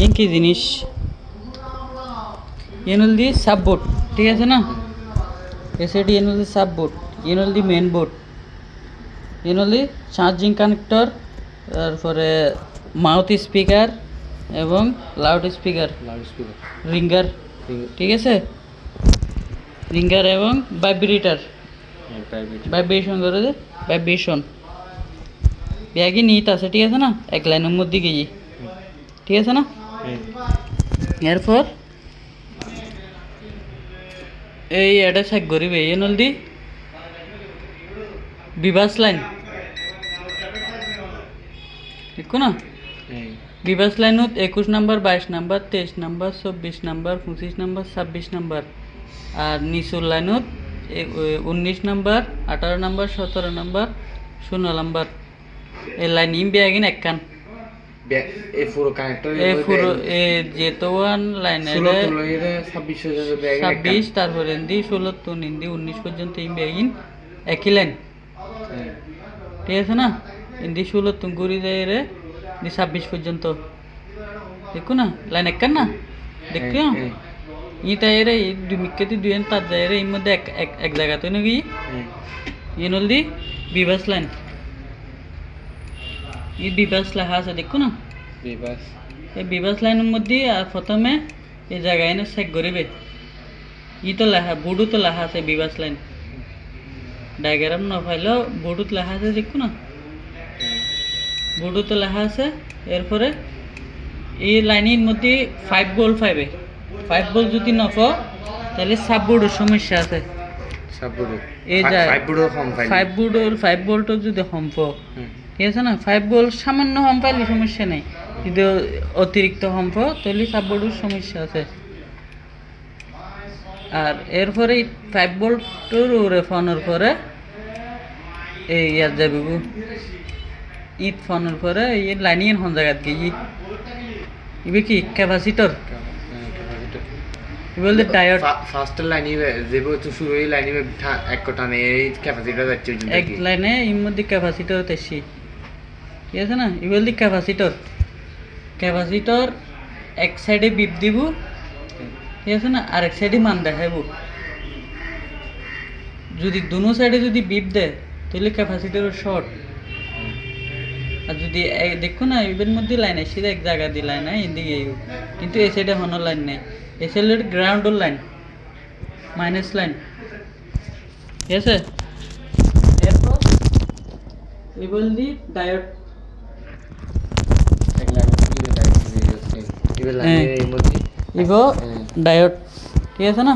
In কি জিনিস N হল দি সাববোর্ড, ঠিক আছে না? এসএডি এন হল দি সাববোর্ড, এন হল দি মেন বোর্ড, এন হল দি চার্জিং কানেক্টর, তারপরে মাউথ স্পিকার এবং লাউড স্পিকার, রিঙ্গার, ঠিক আছে, রিঙ্গার এবং ভাইব্রেটর, ভাইব্রেশন করে দে, ভাইব্রেশন ব্যাগই নিতে আছে, ঠিক আছে না? এক লাইনের মধ্যে গিয়ে, ঠিক আছে না? এরপর এই এটা চেক করিবে এই নলদি বিভাস লাইন, দেখো না? বিভাস লাইনত 21 নম্বর, 22 নম্বর, 23 নম্বর, 24 নম্বর, 25 নম্বর, 26 নম্বর, আর নিচুর লাইনত 19 নম্বর, 18 নম্বর, 17 নম্বর, 16 নম্বর। এই লাইন ইম বেগিন একখান এই পুরো কানেক্টর এই পুরো যেতো ওয়ান লাইনে 26, তারপরে হিন্দি 16 তো হিন্দি 19 পর্যন্ত ইম বেগিন একই লাইন, ঠিক আছে না? হিন্দি 16 তো ঘুরি যায় রে 26 পর্যন্ত, দেখো না? লাইন একখান না, দেখো ইটা এরে দুই মিক্কেতি দুই তার যায় রে, এর মধ্যে এক জায়গাতে নাকি ইন হল দি বিভাস লাইন, এই বিভাস লেখা আছে, দেখো না? এই বিভাস লাইনের মধ্যে প্রথমে এই জায়গায় এনে চেক করিবে, ই তো লেখা বোর্ডও তো লেখা আছে বিভাস লাইন, ডায়াগ্রাম না পাইলেও বোর্ডত লেখা আছে, দেখো না? বোর্ডও তো লেখা আছে। এরপরে এই লাইনের মধ্যে 5 ভোল্ট পাইবে, 5 ভোল্ট যদি নফ তাহলে সাব বোর্ডের সমস্যা আছে, এই যায় 5 ভোল্টও যদি হম্প, ঠিক আছে না? 5 ভোল্ট সামান্য হম পাইলে সমস্যা নেই, যদি অতিরিক্ত হম্প তাহলে সাব বোর্ডের সমস্যা আছে। আর এরপরে 5 ভোল্টের ওরে ফোনের পরে এই ইয়ার যাবে ঈদ ফোনের পরে এই লাইনিং হন জায়গা গিয়ে ইবে কি ক্যাপাসিটর, বলতে ডায়োড ফার্স্ট লাইন যেব তো শুরু এই লাইন এক টানে এই ক্যাপাসিটর যাচ্ছে এক লাইনে এর মধ্যে ক্যাপাসিটর তেছি, ঠিক আছে না? ই বলতে ক্যাপাসিটর, ক্যাপাসিটর এক সাইডে বিপ দিব, ঠিক আছে না? আর এক সাইডে মান দেখাইব, যদি দুনো সাইডে যদি বিপ দেয় তাহলে ক্যাপাসিটর শর্ট, আর যদি দেখো না এর মধ্যে লাইন আছে এক জায়গা দিয়ে লাইন হয় এদিকে, কিন্তু এই সাইডে হন লাইন নেই, এই সাইডে গ্রাউন্ডের লাইন মাইনাস লাইন, ঠিক আছে? এরপর এই বলদি ডায়োড, ইভো ডায়োড, ঠিক আছে না?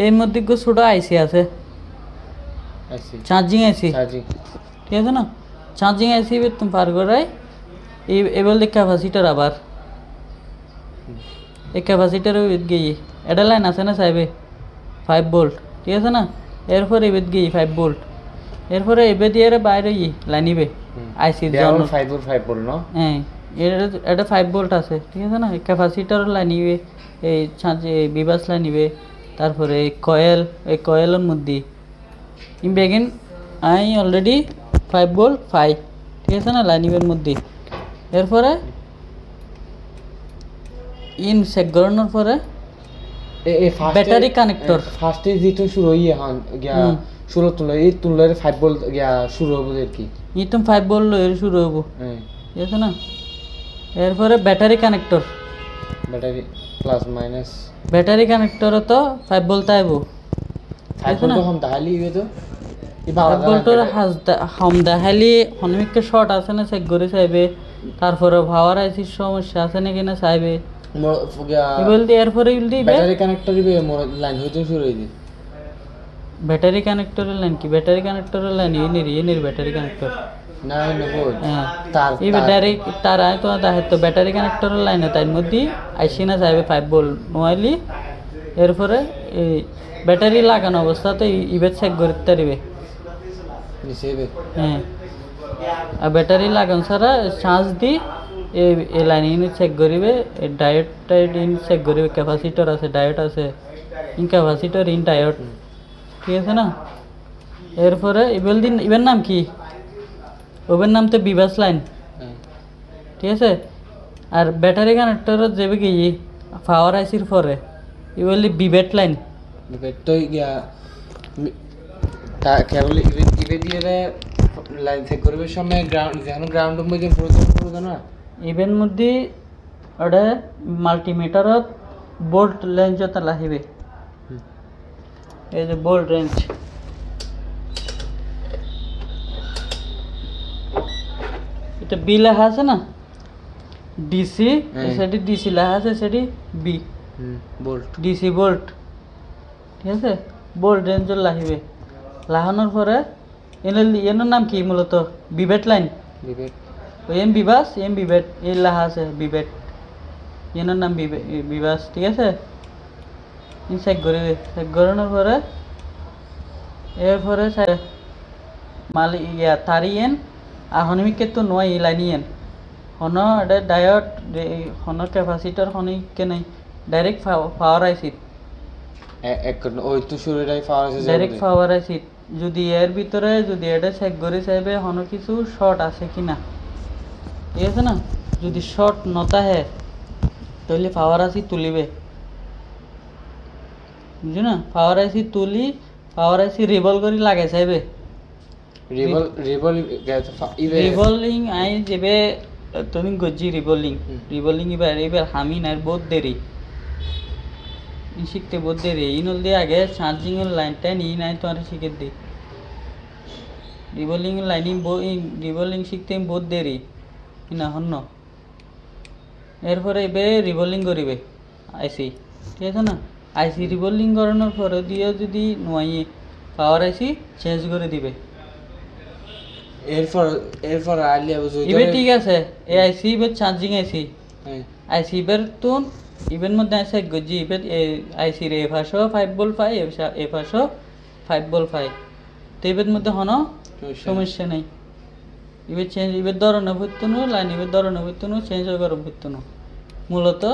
এর মধ্যে ছোট আইসি আছে, চার্জিং আইসি, ঠিক আছে না? চার্জিং আইসি তুমি পার করাই এই বলতে ক্যাপাসিটার, আবার এই ক্যাপাসিটার গিয়ে এটা লাইন আছে না চাইবে 5 ভোল্ট, ঠিক আছে না? এরপরে এবার গিয়ে 5 ভোল্ট, এরপরে এবার দিয়ে বাইরে লাইন ইবে আইসির জন্য 5 ভোল্ট না, হ্যাঁ এটা 5 ভোল্ট আছে, ঠিক আছে না? ক্যাপাসিটার লাইন ইবে এই বিভাস লাইন ইবে, তারপরে এই কয়েলের মধ্যে ইম বেগিন আই অলরেডি 5 ভোল্ট 5, ঠিক আছে না? লাইন ইবের মধ্যে এরপরে ইন চেক করানোর পরে ব্যাটারি কানেক্টর ফার্স্টে যেটা শুরু হই হন গিয়া 16 তুললে 5 ভোল্ট গিয়া শুরু হবে আর কি, ইতম 5 ভোল্ট এর শুরু হবে, ঠিক আছে না? এরপরে battery connector, battery plus minus, battery connector তো 5 ভোল্ট আইব, 5 ভোল্ট হম তাহলে ইবে তো 5 ভোল্টের হম দেখালি হনমিককে শর্ট আছে না চেক করে চাইবে, তারপরে পাওয়ার আইসির সমস্যা আছে নাকি না চাইবে, বলতে এরপরে ব্যাটারি কানেক্টর ইবে লাইন হইতে শুরু হইছে, ব্যাটারি কানেক্টরের লাইন কি? ব্যাটারি কানেক্টরের লাইন ইনির ব্যাটারি কানেক্টর না না বল তার এই ব্যাটারি তার আয় তো দায়িত্ব ব্যাটারি কানেক্টরের লাইনে তার মধ্যে আইসি না চাইবে 5 ভোল্ট নোয়াইলি, এরপরে এই ব্যাটারি লাগানো অবস্থাতে ইবে চেক করতে পারবে, হ্যাঁ। আর ব্যাটারি লাগানো ছাড়া চার্জ দি এই লাইন ইউনিট চেক করিবে, ডায়োড ইউনিট চেক করিবে, ক্যাপাসিটর আছে, ডায়োড আছে, ইন ক্যাপাসিটর ইন ডায়োড, ঠিক আছে না? এরপরে ইবের নাম কি? ওবের নাম তো বিভাস লাইন, ঠিক আছে? আর ব্যাটারি কানেক্টরত যাবে কি পাওয়ার আইসির পরে ই বললি বিবেট লাইন তো গিয়া তা কেবল ইভেন্ট দিয়ে লাইন চেক করবে সময় গ্রাউন্ড যেন গ্রাউন্ডের মধ্যে পুরো না ইভেন্ট মধ্যে ওটা মাল্টিমিটারত বোল্ট লেন্স যত লাহিবে এই যে বোল্ট রেঞ্জ এটা বি লেখা আছে না ডিসি সেটি ডিসি লেখা আছে সেটি বি বোল্ট ডিসি বোল্ট ঠিক আছে বোল্ট রেঞ্জ লাহিবে লাহানোর পরে এনের নাম কি মূলত বিবেট লাইন বিবেট ওই এম বিবাস এম বিবেট এই লেখা আছে বিবেট এনের নাম বিবাস ঠিক আছে চেক করিবে চেক করানোর পরে এরপরে মালিক ইয়া তারি এন আর হনিমিকে তো নয় এই লাইনি এন হন এটা ডায়ট হন ক্যাপাসিটার হনিকে নাই ডাইরেক্ট পাওয়ার আইসিট ওই তো শুরুটাই পাওয়ার আছে ডাইরেক্ট পাওয়ার আইসিট যদি এর ভিতরে যদি এটা চেক করে চাইবে হন কিছু শর্ট আছে কি না ঠিক আছে না যদি শর্ট নতা হে তাহলে পাওয়ার আইসি তুলিবে বুঝছো না পাওয়ার আইসি তুলি পাওয়ার আইসি রিভল করে লাগাই চাইবে রিভলিং আই যেবে তুমি গজি রিভলিং এবার হামি না বহুত দেরি শিখতে বহুত দেরি ইনল দিয়ে আগে চার্জিং এর লাইনটা নিয়ে নাই তোমার শিখে দিই রিভলিং শিখতে বহুত দেরি না হন্য এরপরে এবে রিভলিং করিবে আইসি ঠিক আছে না আইসি রিভলিং করানোর পরে দিয়ে যদি নয় পাওয়ার আইসি চেঞ্জ করে দিবে এরপর আলিয়া বুঝো এবার ঠিক আছে এই আইসি এবার চার্জিং আইসি আইসি এবার তো ইভেন মধ্যে আইসি গজি এবার আইসি রে এফাশো 5 ভোল্ট 5 এফাশো 5 ভোল্ট 5 তো এবার মধ্যে হনো সমস্যা নাই এবার চেঞ্জ এবার ধরনের ভর্তনু লাইন এবার ধরনের ভর্তনু চেঞ্জ হয়ে গেল ভর্তনু মূলত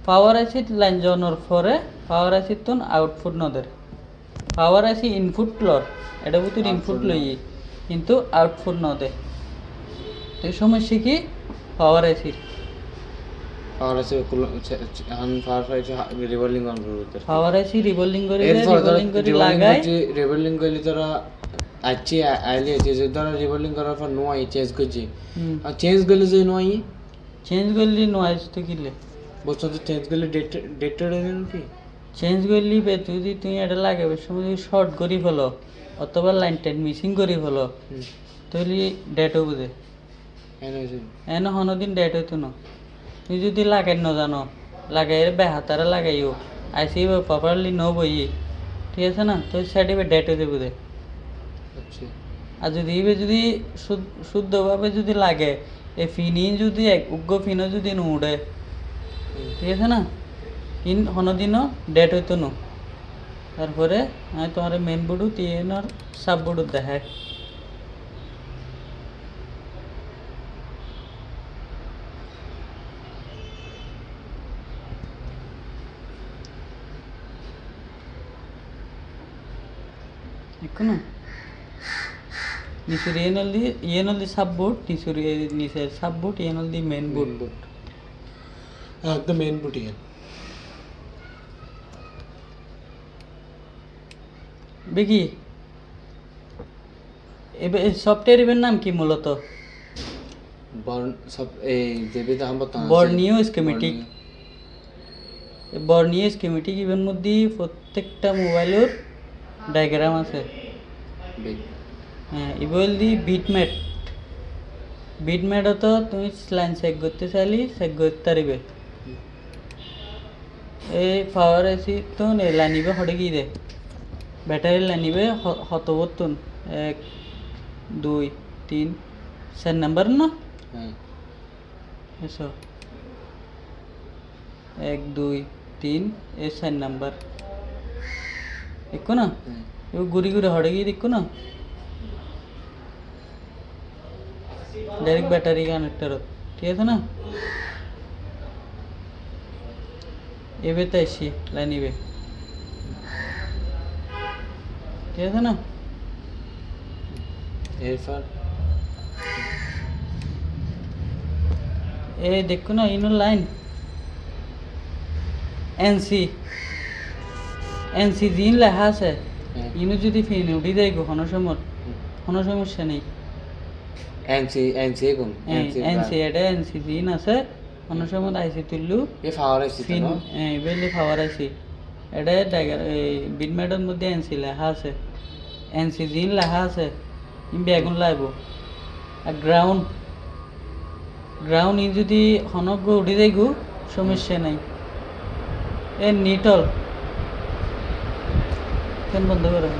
পাওয়ার আইসি লাইন জানার পরে পাওয়ার আইসি তো আউটপুট নদের পাওয়ার আইসি ইনপুট লর এটা ভিতর ইনপুট লই কিন্তু আউটপুট নদে এই সমস্যা কি পাওয়ার আইসি রিভলিং অন করতে পাওয়ার আইসি রিভলিং করে লাগাই রিভলিং করলে তোরা আচ্ছা আইলে যে ধর রিভলিং করার পর নয় চেঞ্জ করছি আর চেঞ্জ করলে যে নয় চেঞ্জ করলি নয়েজ তো কিলে বলছো তো চেঞ্জ করলে ডেটটা দেন কি চেঞ্জ করলি বে যদি তুই এটা লাগাবে সময় যদি শর্ট করি ফেলো অথবা লাইন টেন মিসিং করি ফেলো তাহলে ডেট হবো দে এন হনদিন ডেট হইতো না তুই যদি লাগাই ন জানো লাগাই বেহাতারা লাগাইও আইসি প্রপারলি ন বই ঠিক আছে না তো সাইডে ডেট হয়ে দেবো দে আর যদি যদি শুদ্ধভাবে যদি লাগে এ ফিনি যদি উগ্র ফিনও যদি উড়ে ঠিক আছে না ইন হনদিনও ডেট হইতো না তারপরে আমি তোমার মেন বোর্ডও তিনর সাব বোর্ডও দেখায় এখনো নিচুর এনল দি সাব বোর্ড নিচুর নিচে সাব বোর্ড এনল দি মেন বোর্ড একদম মেন বোর্ড দেখি এবার সফটওয়্যার এর নাম কি মূলত বর্নিও স্কিমেটিক এর মধ্যে প্রত্যেকটা মোবাইলের ডায়াগ্রাম আছে হ্যাঁ এবার দি বিটম্যাট তো তুমি লাইন চেক করতে চাইলে চেক করতে পারবে এই পাওয়ার এসি তো লাইনিবে হটে গিয়ে দে ব্যাটারি লাইনিবে হতবর্তন 1 2 3 4 নাম্বার না এসো 1 2 3 এই 4 নাম্বার দেখো না এও ঘুরি ঘুরে হটে গিয়ে দেখো না ডাইরেক্ট ব্যাটারি কানেক্টর ঠিক আছে না এবে তাই সি লাইনিবে ঠিক আছে না এই দেখো না ইনো লাইন এনসি এনসি দিন লেখা আছে ইনো যদি ফিন উঠি দেয় কোনো সমস্যা নেই এনসি এনসি কোন এনসি এটা এনসি দিন আছে কোনো সময় আইসি তুললু এ পাওয়ার আছে ফিন বেলি পাওয়ার আইসি এটা বিটম্যাটের মধ্যে এনসি লেখা আছে এনসি দিন লেখা আছে ইন বেগুন লাইব আর গ্রাউন্ড ইন যদি হনক উঠি দেয় সমস্যা নাই এ নিটল ফ্যান বন্ধ করে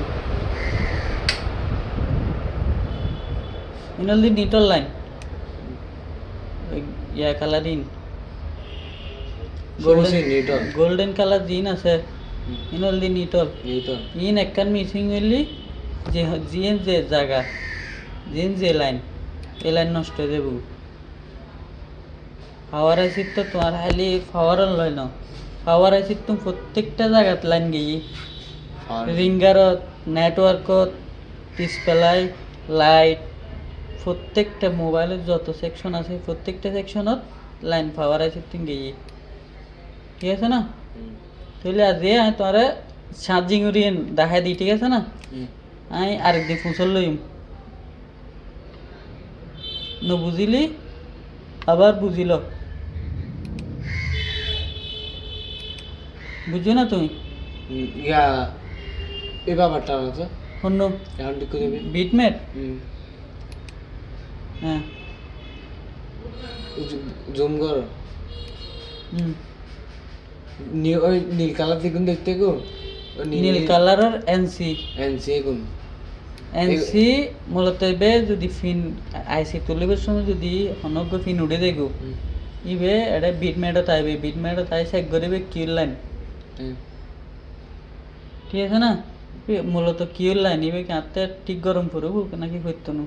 enol the Nitol line yeah colour in golden colour দিন আছে ইনল দি নিটল ইন একখান মিসিং হইলি যে জিএন যে জায়গা জিএন যে লাইন এই লাইন নষ্ট হয়ে যাব পাওয়ার আইসির তো তোমার খালি পাওয়ার লয় না পাওয়ার আইসির তুমি প্রত্যেকটা জায়গাত লাইন গিয়ে রিঙ্গারত নেটওয়ার্কত ডিসপ্লাই লাইট প্রত্যেকটা মোবাইলের যত সেকশন আছে প্রত্যেকটা সেকশনত লাইন পাওয়ার আইসির তুমি গিয়ে ঠিক আছে না তাহলে আজ তোমার চার্জিং উড়িয়ে দেখাই দিই ঠিক আছে না আমি আরেকদিন ফুসল লইম ন বুঝিলি আবার বুঝিল বুঝছো না তুমি ইয়া এই ব্যাপারটা না তো অন্য এখন ঠিক করে দেবে বিটমেট হ্যাঁ জুম করো ওই নীল কালার দেখুন দেখতে গো নীল কালারের এনসি এনসি কোন এনসি মূলত এবে যদি ফিন আইসি তুলিবার সময় যদি অনগ্য ফিন উঠে দেখো ইবে এটা বিটমেটত আইবে বিটমেটত আই চেক করিবে কিউর লাইন ঠিক আছে না মূলত কিউর লাইন ইবে কাঁতে ঠিক গরম করব নাকি হইতো না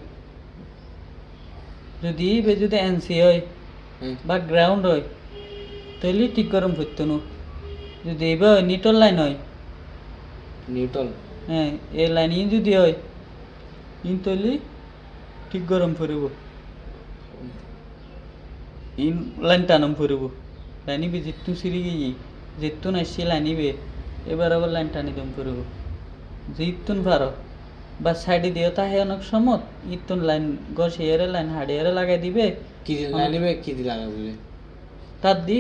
যদি ইবে যদি এনসি হয় বা গ্রাউন্ড হয় তাহলে ঠিক গরম হইতো না যদি এবে নিউট্রাল লাইন হয় নিউট্রাল হ্যাঁ এই লাইন ইন যদি হয় ইন তাহলে ঠিক গরম ফুরিব ইন লাইন টানম ফুরিব লাইন ইবে যেটু সিঁড়ি গিয়ে যেতুন আসছে লাইন ইবে এবার আবার লাইন টানি দম ফুরিব যেতুন পারো বা সাইডে দিয়ে তাহে অনেক সমত ইতুন লাইন গছিয়ারে লাইন হাড়িয়ারে লাগাই দিবে কি লাইন ইবে কি দি লাগাবো তার দি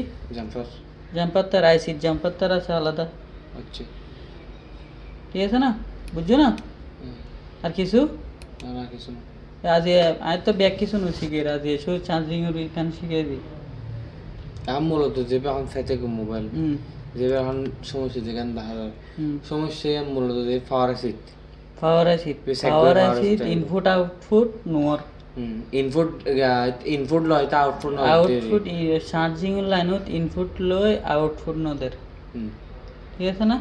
জাম্পার তার আইসির জাম্পার তার আছে আলাদা আচ্ছা ঠিক আছে না বুঝছো না আর কিছু না কিছু না আজ আজ তো ব্যাগ কিছু না শিখে আজ এসো চার্জিং এর কান শিখে দি কাম মূলত যে এখন সাইতে কো মোবাইল যে এখন সমস্যা যেখান দেখা সমস্যা মূলত যে পাওয়ার অ্যাসিড ইনপুট আউটপুট নোর ইনপুট লয় তা আউটপুট নয় চার্জিং লাইনত ইনপুট লয় আউটপুট নদের ঠিক আছে না